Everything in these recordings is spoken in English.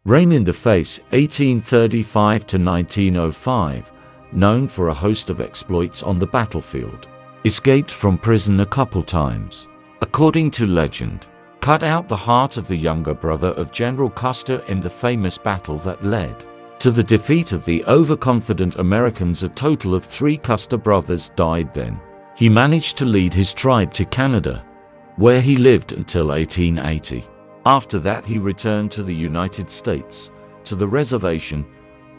Rain in the Face, 1835 to 1905, known for a host of exploits on the battlefield. Escaped from prison a couple times. According to legend, cut out the heart of the younger brother of General Custer in the famous battle that led to the defeat of the overconfident Americans. A total of 3 Custer brothers died then. He managed to lead his tribe to Canada, where he lived until 1880. After that he returned to the United States, to the reservation.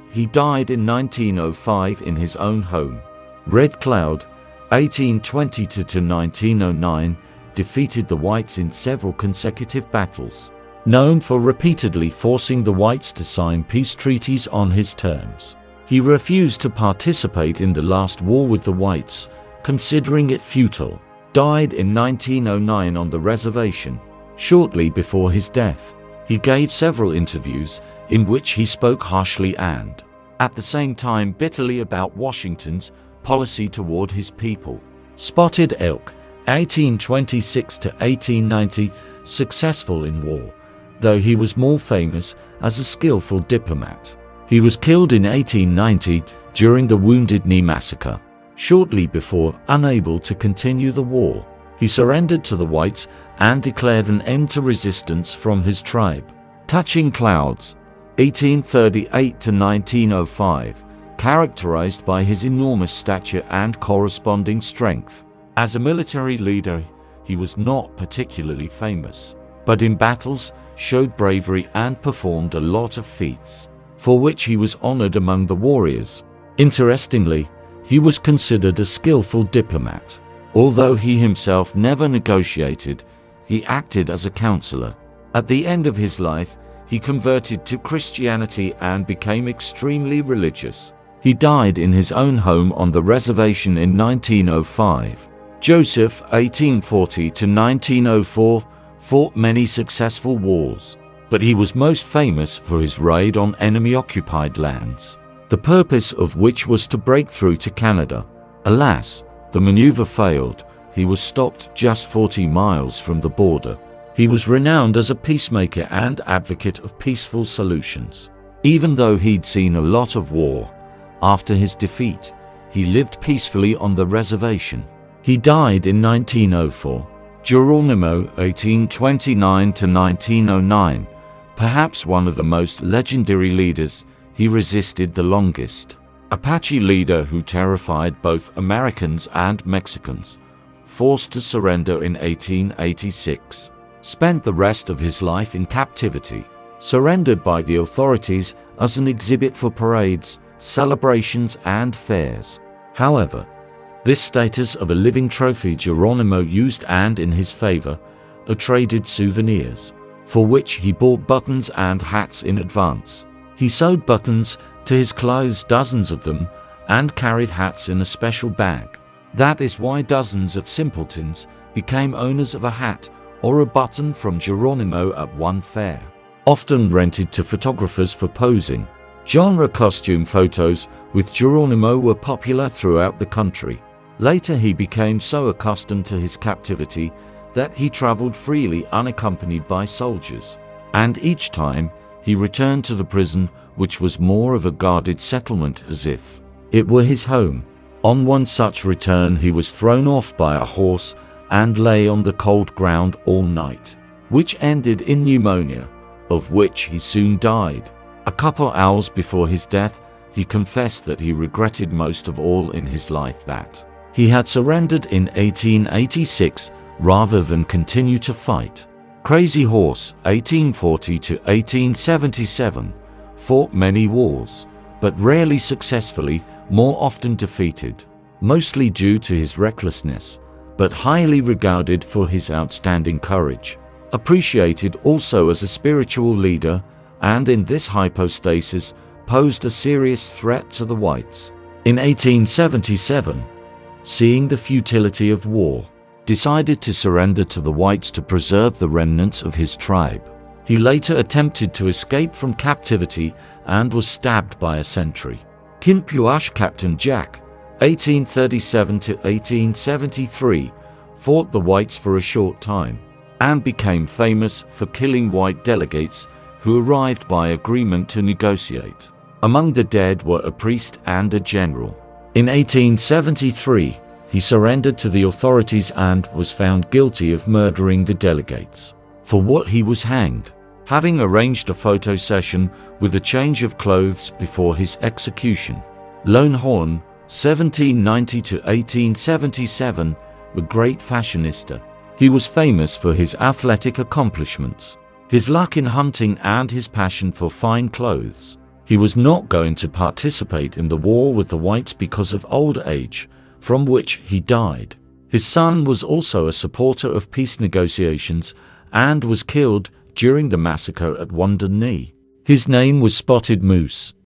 He died in 1905 in his own home. Red Cloud, 1822 to 1909, defeated the whites in several consecutive battles, known for repeatedly forcing the whites to sign peace treaties on his terms. He refused to participate in the last war with the whites, considering it futile. Died in 1909 on the reservation. Shortly before his death, he gave several interviews in which he spoke harshly and, at the same time, bitterly about Washington's policy toward his people. Spotted Elk, 1826 to 1890, successful in war, though he was more famous as a skillful diplomat. He was killed in 1890 during the Wounded Knee Massacre. Shortly before, unable to continue the war, he surrendered to the whites and declared an end to resistance from his tribe. Touching Clouds, 1838 to 1905, characterized by his enormous stature and corresponding strength. As a military leader, he was not particularly famous, but in battles showed bravery and performed a lot of feats, for which he was honored among the warriors. Interestingly, he was considered a skillful diplomat. Although he himself never negotiated, he acted as a counselor. At the end of his life, he converted to Christianity and became extremely religious. He died in his own home on the reservation in 1905. Joseph, 1840 to 1904, fought many successful wars, but he was most famous for his raid on enemy-occupied lands, the purpose of which was to break through to Canada. Alas, the maneuver failed. He was stopped just 40 miles from the border. He was renowned as a peacemaker and advocate of peaceful solutions. Even though he'd seen a lot of war, after his defeat, he lived peacefully on the reservation. He died in 1904. Geronimo, 1829 to 1909, perhaps one of the most legendary leaders. He resisted the longest. Apache leader who terrified both Americans and Mexicans, forced to surrender in 1886. Spent the rest of his life in captivity, surrendered by the authorities as an exhibit for parades, celebrations, and fairs. However, this status of a living trophy Geronimo used, and in his favor, are traded souvenirs, for which he bought buttons and hats in advance. He sewed buttons to his clothes, dozens of them, and carried hats in a special bag. That is why dozens of simpletons became owners of a hat or a button from Geronimo at one fair, often rented to photographers for posing. Genre costume photos with Geronimo were popular throughout the country. Later he became so accustomed to his captivity that he traveled freely unaccompanied by soldiers, and each time he returned to the prison, which was more of a guarded settlement, as if it were his home. On one such return he was thrown off by a horse and lay on the cold ground all night, which ended in pneumonia, of which he soon died. A couple hours before his death, he confessed that he regretted most of all in his life that he had surrendered in 1886 rather than continue to fight. Crazy Horse, 1840 to 1877, fought many wars, but rarely successfully, more often defeated, mostly due to his recklessness, but highly regarded for his outstanding courage. Appreciated also as a spiritual leader, and in this hypostasis posed a serious threat to the whites. In 1877, seeing the futility of war, decided to surrender to the whites to preserve the remnants of his tribe. He later attempted to escape from captivity and was stabbed by a sentry. Kinpuash Captain Jack, 1837 to 1873, fought the whites for a short time and became famous for killing white delegates who arrived by agreement to negotiate. Among the dead were a priest and a general. In 1873, he surrendered to the authorities and was found guilty of murdering the delegates. For what he was hanged, having arranged a photo session with a change of clothes before his execution. Lone Horn, 1790 to 1877, a great fashionista. He was famous for his athletic accomplishments, his luck in hunting and his passion for fine clothes. He was not going to participate in the war with the whites because of old age, from which he died. His son was also a supporter of peace negotiations and was killed during the massacre at Wounded Knee. His name was Spotted Moose.